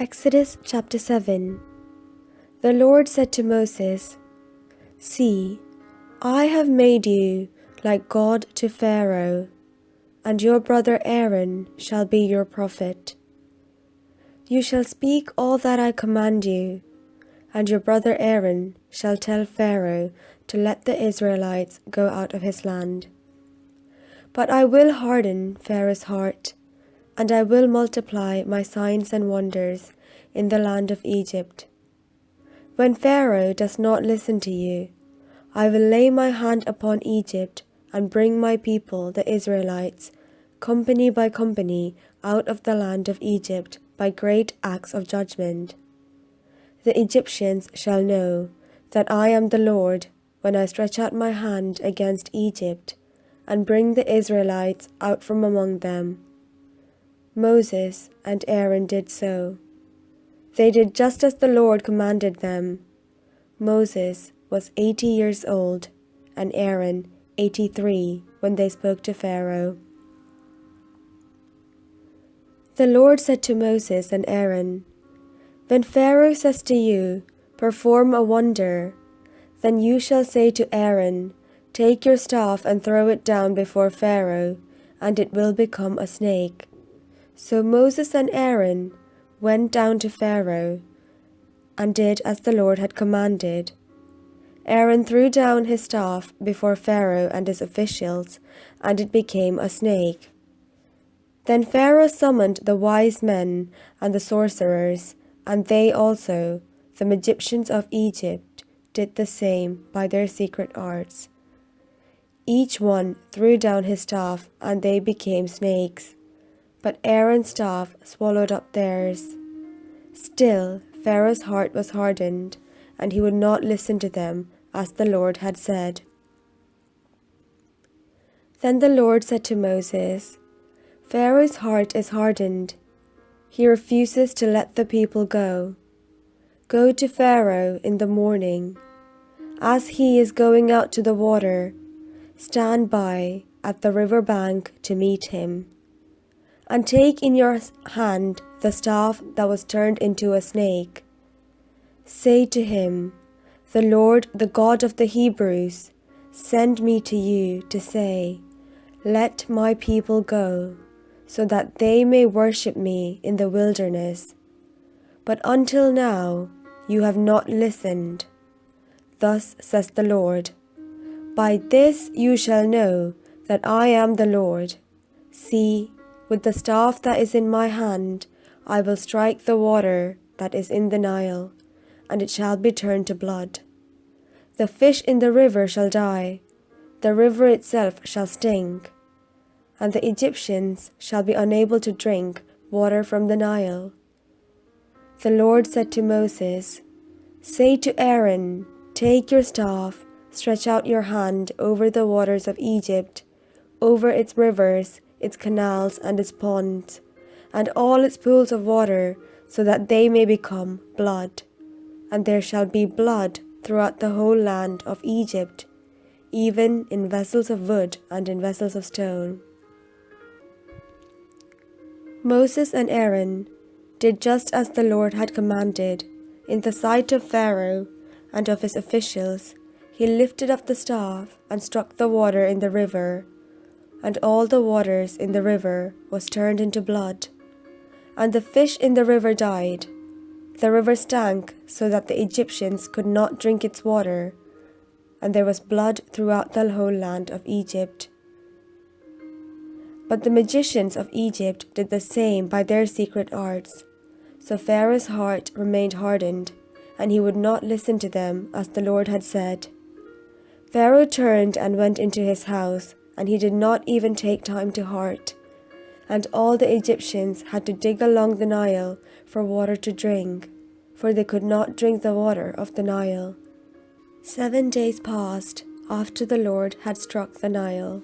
Exodus chapter 7. The Lord said to Moses, "See, I have made you like God to Pharaoh, and your brother Aaron shall be your prophet. You shall speak all that I command you, and your brother Aaron shall tell Pharaoh to let the Israelites go out of his land. But I will harden Pharaoh's heart, and I will multiply my signs and wonders in the land of Egypt. When Pharaoh does not listen to you, I will lay my hand upon Egypt and bring my people, the Israelites, company by company, out of the land of Egypt by great acts of judgment. The Egyptians shall know that I am the Lord when I stretch out my hand against Egypt and bring the Israelites out from among them." Moses and Aaron did so. They did just as the Lord commanded them. Moses was 80 years old, and Aaron 83 when they spoke to Pharaoh. The Lord said to Moses and Aaron, "When Pharaoh says to you, 'Perform a wonder,' then you shall say to Aaron, 'Take your staff and throw it down before Pharaoh, and it will become a snake.'" So Moses and Aaron went down to Pharaoh and did as the Lord had commanded. Aaron threw down his staff before Pharaoh and his officials, and it became a snake. Then Pharaoh summoned the wise men and the sorcerers, and they also, the magicians of Egypt, did the same by their secret arts. Each one threw down his staff, and they became snakes. But Aaron's staff swallowed up theirs. Still, Pharaoh's heart was hardened, and he would not listen to them, as the Lord had said. Then the Lord said to Moses, "Pharaoh's heart is hardened. He refuses to let the people go. Go to Pharaoh in the morning. As he is going out to the water, stand by at the river bank to meet him. And take in your hand the staff that was turned into a snake. Say to him, 'The Lord, the God of the Hebrews, sent me to you to say, let my people go, so that they may worship me in the wilderness. But until now you have not listened. Thus says the Lord, by this you shall know that I am the Lord. See, with the staff that is in my hand, I will strike the water that is in the Nile, and it shall be turned to blood. The fish in the river shall die, the river itself shall stink, and the Egyptians shall be unable to drink water from the Nile." The Lord said to Moses, "Say to Aaron, take your staff, stretch out your hand over the waters of Egypt, over its rivers, its canals and its ponds, and all its pools of water, so that they may become blood. And there shall be blood throughout the whole land of Egypt, even in vessels of wood and in vessels of stone." Moses and Aaron did just as the Lord had commanded. In the sight of Pharaoh and of his officials, he lifted up the staff and struck the water in the river, and all the waters in the river was turned into blood, and the fish in the river died. The river stank so that the Egyptians could not drink its water, and there was blood throughout the whole land of Egypt. But the magicians of Egypt did the same by their secret arts. So Pharaoh's heart remained hardened, and he would not listen to them as the Lord had said. Pharaoh turned and went into his house, and he did not even take time to heart. And all the Egyptians had to dig along the Nile for water to drink, for they could not drink the water of the Nile. 7 days passed after the Lord had struck the Nile.